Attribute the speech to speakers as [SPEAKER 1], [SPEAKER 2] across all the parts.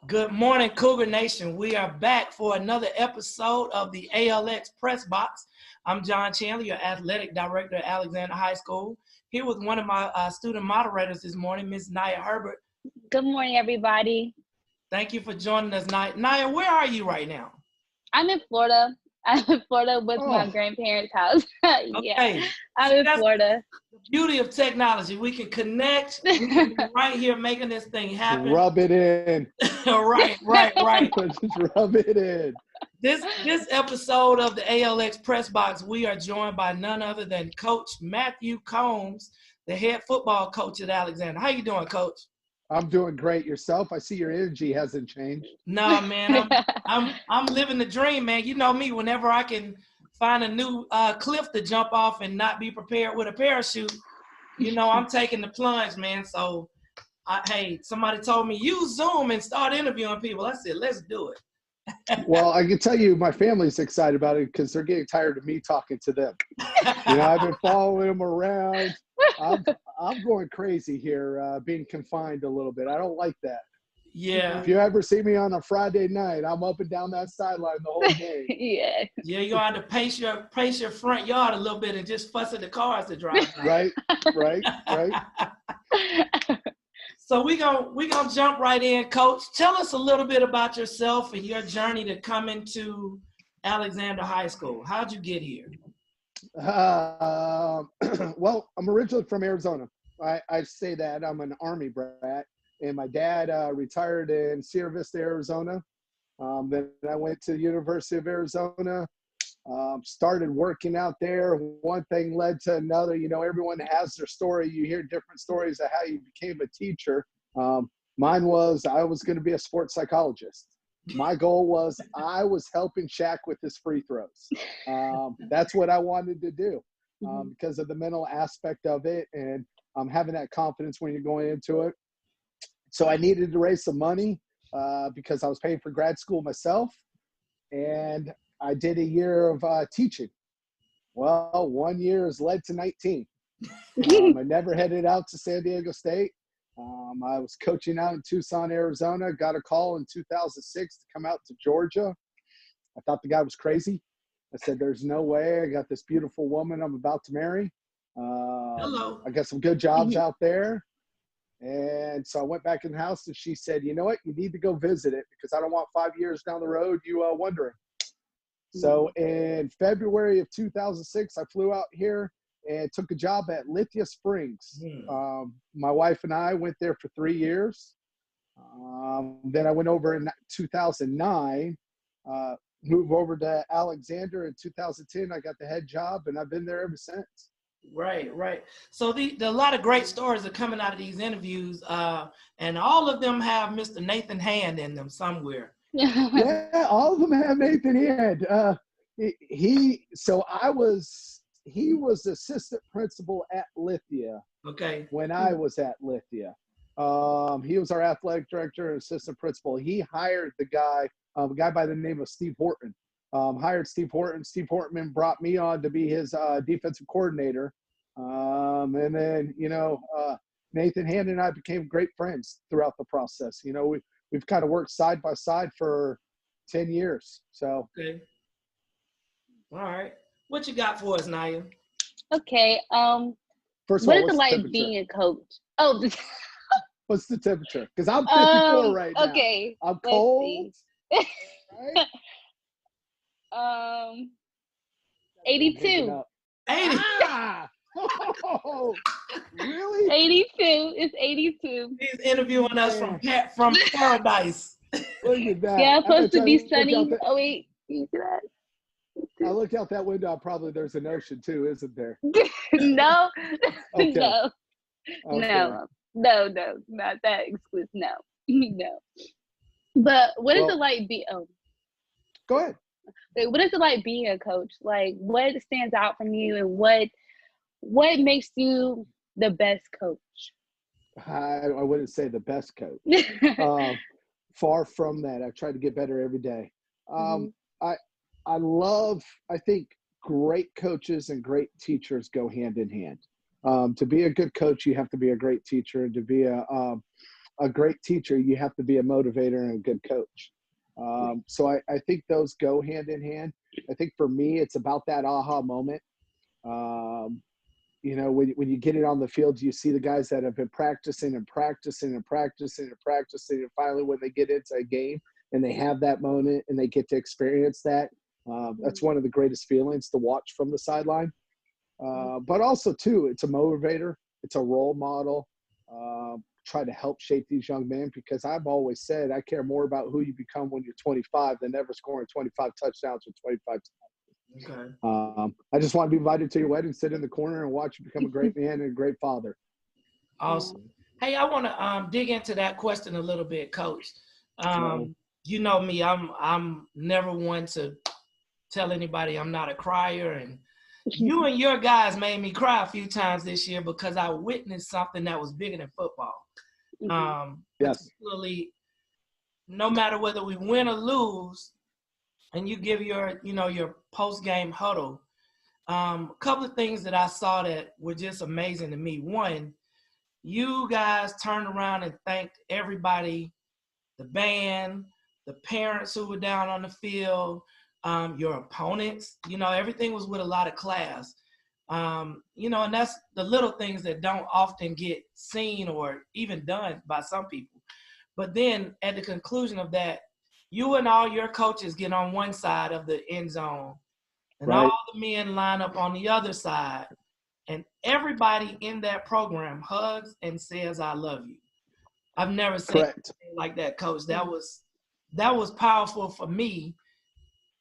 [SPEAKER 1] Good morning, Cougar Nation. We are back for another episode of the ALX Press Box. I'm John Chandler, your athletic director at Alexander High School, here with one of my student moderators this morning, Ms. Naya Herbert.
[SPEAKER 2] Good morning, everybody.
[SPEAKER 1] Thank you for joining us, Naya. Naya, where are you right now?
[SPEAKER 2] I'm in Florida. I'm in Florida with my grandparents' house.
[SPEAKER 1] Okay.
[SPEAKER 2] I'm in Florida.
[SPEAKER 1] The beauty of technology. We can connect. We can be right here making this thing happen.
[SPEAKER 3] Rub it in.
[SPEAKER 1] Right.
[SPEAKER 3] Just rub it in.
[SPEAKER 1] This episode of the ALX Press Box, we are joined by none other than Coach Matthew Combs, the head football coach at Alexander. How you doing, Coach?
[SPEAKER 3] I'm doing great. Yourself? I see your energy hasn't changed.
[SPEAKER 1] No, man, I'm living the dream, man. You know me. Whenever I can find a new cliff to jump off and not be prepared with a parachute, you know, I'm taking the plunge, man. So, hey, somebody told me use Zoom and start interviewing people. I said, let's do it.
[SPEAKER 3] Well, I can tell you my family's excited about it because they're getting tired of me talking to them. You know, I've been following them around. I'm going crazy here, being confined a little bit. I don't like that.
[SPEAKER 1] Yeah.
[SPEAKER 3] If you ever see me on a Friday night, I'm up and down that sideline the whole game.
[SPEAKER 2] Yeah,
[SPEAKER 1] you're gonna have to pace your front yard a little bit and just fuss at the cars to drive by.
[SPEAKER 3] Right.
[SPEAKER 1] So we gonna jump right in, Coach. Tell us a little bit about yourself and your journey to come into Alexander High School. How'd you get here?
[SPEAKER 3] Well, I'm originally from Arizona. I say that I'm an Army brat, and my dad retired in Sierra Vista, Arizona. Then I went to the University of Arizona, started working out there. One thing led to another. You know, everyone has their story. You hear different stories of how you became a teacher. Mine was I was going to be a sports psychologist. My goal was I was helping Shaq with his free throws. That's what I wanted to do because of the mental aspect of it and having that confidence when you're going into it. So I needed to raise some money because I was paying for grad school myself. And I did a year of teaching. Well, 1 year has led to 19. I never headed out to San Diego State. I was coaching out in Tucson, Arizona, got a call in 2006 to come out to Georgia. I thought the guy was crazy. I said, there's no way. I got this beautiful woman I'm about to marry.
[SPEAKER 1] Hello.
[SPEAKER 3] I got some good jobs out there. And so I went back in the house and she said, you know what? You need to go visit it because I don't want 5 years down the road you wondering. So in February of 2006, I flew out here and took a job at Lithia Springs. My wife and I went there for 3 years. Then I went over in 2009, moved over to Alexander in 2010. I got the head job, and I've been there ever since.
[SPEAKER 1] Right. So a lot of great stories are coming out of these interviews, and all of them have Mr. Nathan Hand in them somewhere.
[SPEAKER 3] Yeah, all of them have Nathan Hand. He was assistant principal at Lithia.
[SPEAKER 1] Okay.
[SPEAKER 3] When I was at Lithia. He was our athletic director and assistant principal. He hired a guy by the name of Steve Horton. Hired Steve Horton. Steve Horton brought me on to be his defensive coordinator. And then, Nathan Hand and I became great friends throughout the process. You know, we've kind of worked side by side for 10 years. So.
[SPEAKER 1] Okay. All right. What you got for us, Naya?
[SPEAKER 2] Okay.
[SPEAKER 3] First of
[SPEAKER 2] what
[SPEAKER 3] all,
[SPEAKER 2] is it like being a coach? Oh,
[SPEAKER 3] what's the temperature? Because I'm 54 right now.
[SPEAKER 2] Okay.
[SPEAKER 3] I'm cold. Right?
[SPEAKER 2] 82.
[SPEAKER 1] 80.
[SPEAKER 3] Ah! Oh, really?
[SPEAKER 2] 82. It's 82.
[SPEAKER 1] He's interviewing us from paradise.
[SPEAKER 3] Look at that.
[SPEAKER 2] Yeah, it's supposed to be sunny. Oh, wait. You see that?
[SPEAKER 3] I look out that window. Probably there's an ocean too, isn't there?
[SPEAKER 2] No.
[SPEAKER 3] Okay.
[SPEAKER 2] No.
[SPEAKER 3] Okay.
[SPEAKER 2] No, not that exclusive. No. No. But what is it like
[SPEAKER 3] Go ahead.
[SPEAKER 2] What is it like being a coach? Like, what stands out from you, and what makes you the best coach?
[SPEAKER 3] I wouldn't say the best coach. Far from that. I try to get better every day. I think great coaches and great teachers go hand in hand. To be a good coach, you have to be a great teacher, and to be a a great teacher, you have to be a motivator and a good coach. So I think those go hand in hand. I think for me, it's about that aha moment. You know, when you get it on the field, you see the guys that have been practicing and practicing and practicing and practicing. And finally, when they get into a game and they have that moment and they get to experience that, that's one of the greatest feelings to watch from the sideline. But also, too, it's a motivator. It's a role model. Try to help shape these young men, because I've always said I care more about who you become when you're 25 than ever scoring 25 touchdowns or 25 times.
[SPEAKER 1] Okay.
[SPEAKER 3] I just want to be invited to your wedding, sit in the corner, and watch you become a great man and a great father.
[SPEAKER 1] Awesome. Hey, I want to dig into that question a little bit, Coach. You know me, I'm never one to tell anybody I'm not a crier, and you and your guys made me cry a few times this year because I witnessed something that was bigger than football.
[SPEAKER 3] Yes.
[SPEAKER 1] Particularly, no matter whether we win or lose, and you give your, you know, your post-game huddle, a couple of things that I saw that were just amazing to me. One, you guys turned around and thanked everybody, the band, the parents who were down on the field, your opponents. You know, everything was with a lot of class. You know, and that's the little things that don't often get seen or even done by some people. But then at the conclusion of that, you and all your coaches get on one side of the end zone, and
[SPEAKER 3] Right.
[SPEAKER 1] all the men line up on the other side, and everybody in that program hugs and says, "I love you." I've never seen anything like that, Coach. That was powerful for me,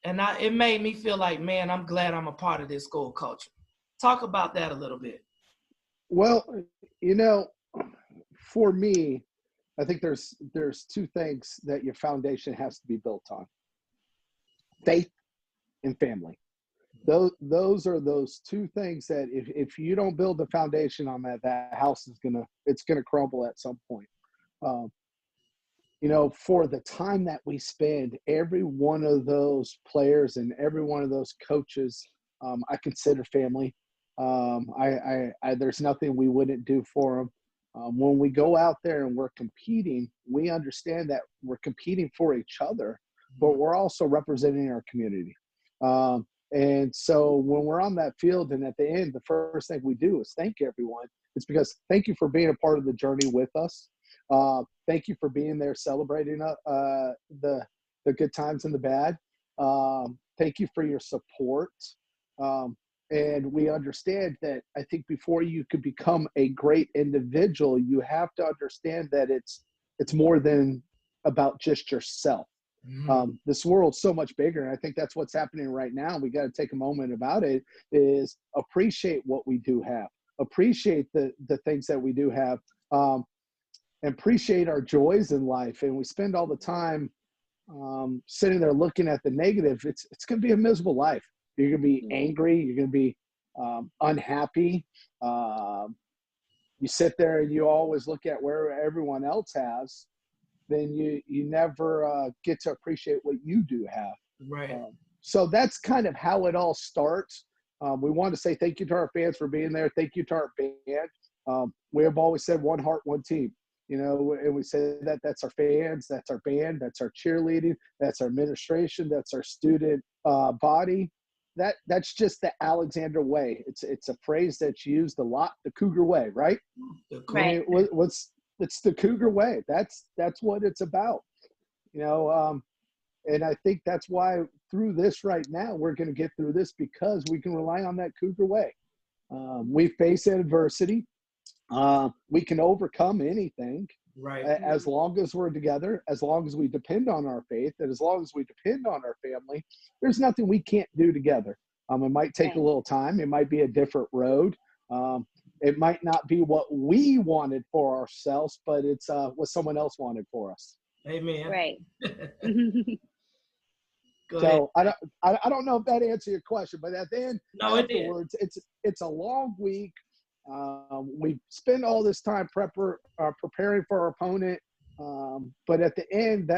[SPEAKER 1] and it made me feel like, man, I'm glad I'm a part of this school culture. Talk about that a little bit.
[SPEAKER 3] Well, you know, for me, I think there's two things that your foundation has to be built on: faith and family. Those are those two things that if you don't build the foundation on that house is gonna crumble at some point. You know, for the time that we spend, every one of those players and every one of those coaches, I consider family. There's nothing we wouldn't do for them. When we go out there and we're competing, we understand that we're competing for each other, but we're also representing our community. And so when we're on that field and at the end, the first thing we do is thank everyone. It's because thank you for being a part of the journey with us. Thank you for being there, celebrating the good times and the bad. Thank you for your support. And we understand that I think before you could become a great individual, you have to understand that it's more than about just yourself. This world's so much bigger, and I think that's what's happening right now. We got to take a moment about it, is appreciate what we do have, appreciate the things that we do have, and appreciate our joys in life. And we spend all the time sitting there looking at the negative. It's going to be a miserable life. You're going to be angry. You're going to be unhappy. You sit there and you always look at where everyone else has. Then you never get to appreciate what you do have.
[SPEAKER 1] Right.
[SPEAKER 3] So that's kind of how it all starts. We want to say thank you to our fans for being there. Thank you to our band. We have always said one heart, one team. You know, and we say that's our fans, that's our band, that's our cheerleading, that's our administration, that's our student body. That's just the Alexander way. It's a phrase that's used a lot, the Cougar way, right?
[SPEAKER 2] Right.
[SPEAKER 3] It's the Cougar way. That's what it's about. You know, and I think that's why through this right now, we're going to get through this because we can rely on that Cougar way. We face adversity. We can overcome anything,
[SPEAKER 1] right?
[SPEAKER 3] As long as we're together, as long as we depend on our faith, and as long as we depend on our family. There's nothing we can't do together. It might take a little time. It might be a different road. It might not be what we wanted for ourselves, but it's what someone else wanted for us.
[SPEAKER 1] Amen.
[SPEAKER 2] Right.
[SPEAKER 3] So I don't know if that answered your question, but at the end, afterwards, it's a long week. We spend all this time preparing for our opponent, but at the end,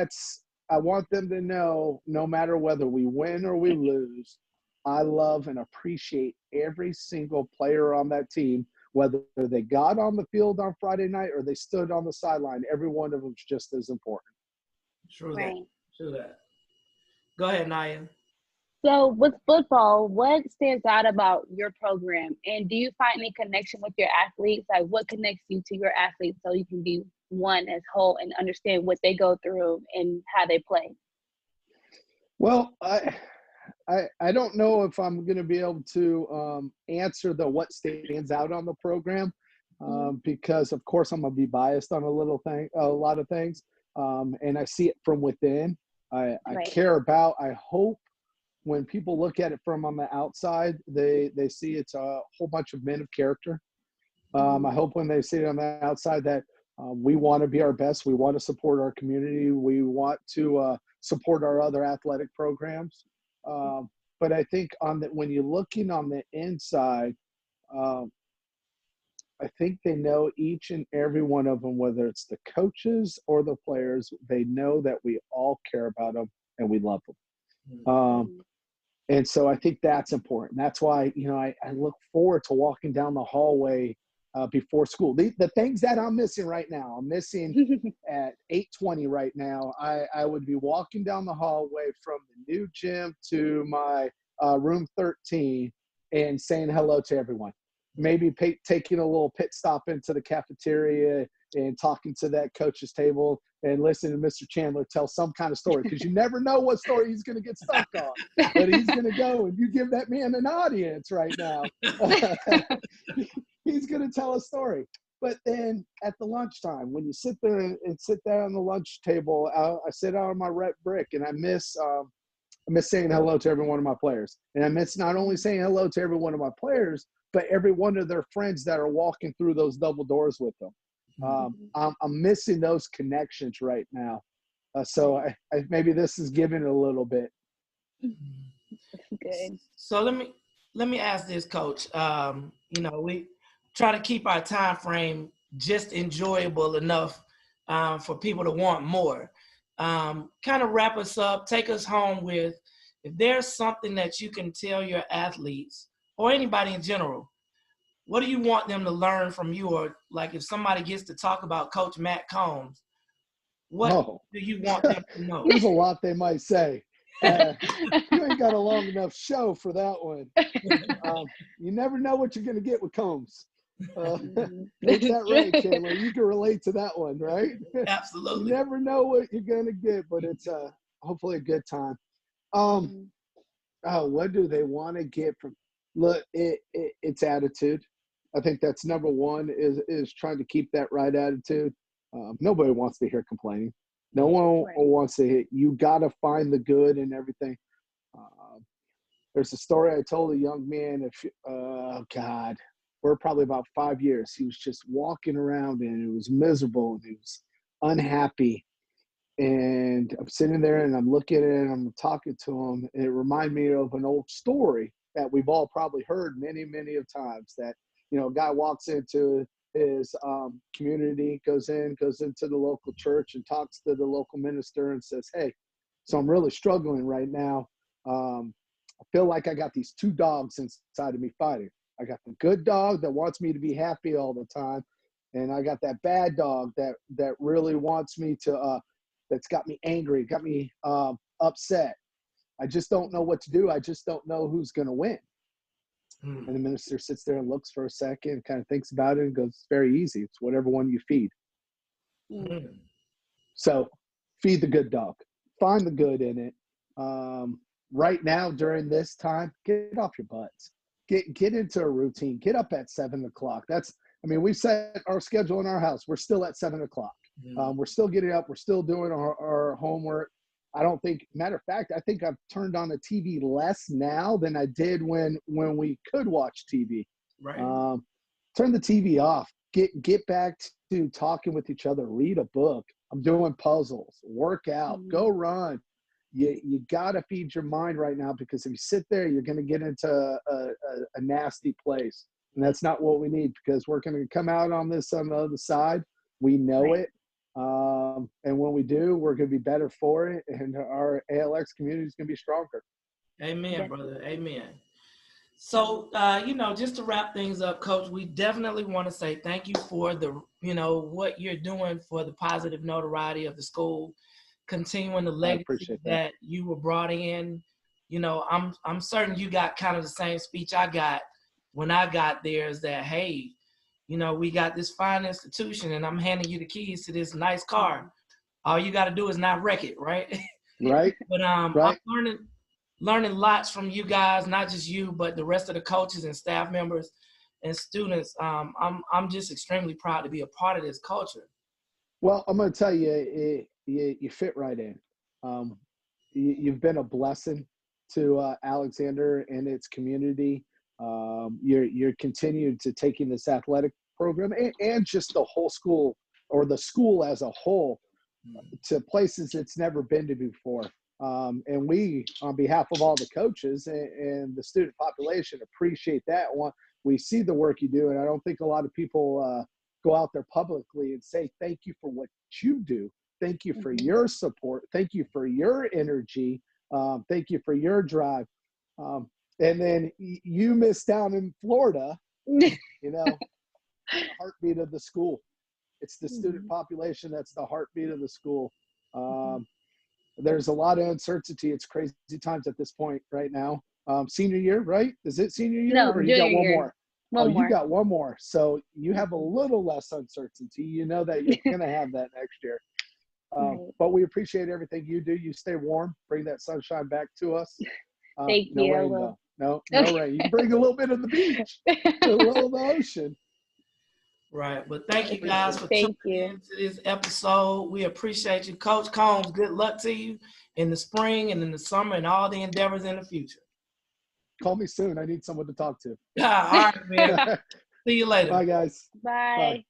[SPEAKER 3] I want them to know, no matter whether we win or we lose, I love and appreciate every single player on that team, whether they got on the field on Friday night or they stood on the sideline. Every one of them is just as important.
[SPEAKER 1] True
[SPEAKER 2] Right.
[SPEAKER 1] that. True that. Go ahead, Naya.
[SPEAKER 2] So with football, what stands out about your program? And do you find any connection with your athletes? Like what connects you to your athletes so you can be one as whole and understand what they go through and how they play?
[SPEAKER 3] Well, I don't know if I'm going to be able to answer the what stands out on the program because, of course, I'm going to be biased on a lot of things, and I see it from within. I care about. I hope when people look at it from on the outside, they see it's a whole bunch of men of character. I hope when they see it on the outside that we want to be our best. We want to support our community. We want to support our other athletic programs. But I think when you're looking on the inside, I think they know each and every one of them, whether it's the coaches or the players, they know that we all care about them and we love them. And so I think that's important. That's why, I look forward to walking down the hallway before school. The things that I'm missing right now, I'm missing at 8:20 right now. I would be walking down the hallway from the new gym to my room 13 and saying hello to everyone. Maybe taking a little pit stop into the cafeteria and talking to that coach's table and listening to Mr. Chandler tell some kind of story, because you never know what story he's going to get stuck on. But he's going to go, and you give that man an audience right now. He's going to tell a story. But then at the lunchtime, when you sit there on the lunch table, I sit out on my red brick, and I miss saying hello to every one of my players. And I miss not only saying hello to every one of my players, but every one of their friends that are walking through those double doors with them. I'm missing those connections right now. So I maybe this is giving a little bit.
[SPEAKER 2] Good.
[SPEAKER 1] So let me ask this, Coach. We try to keep our time frame just enjoyable enough for people to want more. Kind of wrap us up, take us home with, if there's something that you can tell your athletes or anybody in general, what do you want them to learn from you? Or like if somebody gets to talk about Coach Matt Combs, what do you want them to know?
[SPEAKER 3] There's a lot they might say. You ain't got a long enough show for that one. You never know what you're going to get with Combs. Ain't that right, Chandler? You can relate to that one, right?
[SPEAKER 1] Absolutely.
[SPEAKER 3] You never know what you're going to get, but it's hopefully a good time. What do they want to get from? Look, it's attitude. I think that's number one, is trying to keep that right attitude. Nobody wants to hear complaining. No one wants to hear. You got to find the good in everything. There's a story I told a young man. We're probably about 5 years. He was just walking around and it was miserable and he was unhappy. And I'm sitting there and I'm looking at it and I'm talking to him. And it reminded me of an old story that we've all probably heard many, many of times, that, a guy walks into his community, goes into the local church and talks to the local minister and says, "Hey, so I'm really struggling right now. I feel like I got these two dogs inside of me fighting. I got the good dog that wants me to be happy all the time. And I got that bad dog that really wants me to, that's got me angry, got me upset. I just don't know what to do. I just don't know who's going to win." And the minister sits there and looks for a second, kind of thinks about it and goes, "It's very easy. It's whatever one you feed." So feed the good dog. Find the good in it. Right now, during this time, get off your butts. Get into a routine. Get up at 7 o'clock. We set our schedule in our house. We're still at 7 o'clock. We're still getting up. We're still doing our homework. Matter of fact, I think I've turned on the TV less now than I did when we could watch TV.
[SPEAKER 1] Right.
[SPEAKER 3] Turn the TV off. Get back to talking with each other. Read a book. I'm doing puzzles. Work out. Go run. You got to feed your mind right now, because if you sit there, you're going to get into a nasty place. And that's not what we need, because we're going to come out on the other side. We know it. And when we do, we're going to be better for it. And our ALX community is going to be stronger.
[SPEAKER 1] Amen, brother. Amen. So, just to wrap things up, Coach, we definitely want to say thank you for what you're doing for the positive notoriety of the school, continuing the
[SPEAKER 3] I
[SPEAKER 1] legacy
[SPEAKER 3] appreciate that.
[SPEAKER 1] that you were brought in. I'm certain you got kind of the same speech I got when I got there, is that, hey, we got this fine institution and I'm handing you the keys to this nice car. All you got to do is not wreck it, right?
[SPEAKER 3] Right.
[SPEAKER 1] But
[SPEAKER 3] Right.
[SPEAKER 1] I'm learning lots from you guys, not just you, but the rest of the coaches and staff members and students. I'm just extremely proud to be a part of this culture.
[SPEAKER 3] Well, I'm going to tell you, you fit right in. You've been a blessing to Alexander and its community. You're continued to taking this athletic program and just the whole school, or the school as a whole, to places it's never been to before. And we, on behalf of all the coaches and the student population, appreciate that. We see the work you do, and I don't think a lot of people go out there publicly and say thank you for what you do. Thank you for your support. Thank you for your energy. Thank you for your drive. And then you miss down in Florida, heartbeat of the school. It's the student population that's the heartbeat of the school. There's a lot of uncertainty. It's crazy times at this point right now. Senior year, right? Is it senior year?
[SPEAKER 2] No,
[SPEAKER 3] or you got one more?
[SPEAKER 2] One more.
[SPEAKER 3] You got one more. So you have a little less uncertainty. You know that you're going to have that next year. But we appreciate everything you do. You stay warm. Bring that sunshine back to us.
[SPEAKER 2] Thank
[SPEAKER 3] no
[SPEAKER 2] you.
[SPEAKER 3] rain, though. No rain. You can bring a little bit of the beach, a little of the ocean.
[SPEAKER 1] Right. But thank you guys for tuning into this episode. We appreciate you. Coach Combs, good luck to you in the spring and in the summer and all the endeavors in the future.
[SPEAKER 3] Call me soon. I need someone to talk to.
[SPEAKER 1] All right, man. See you later.
[SPEAKER 3] Bye, guys.
[SPEAKER 2] Bye.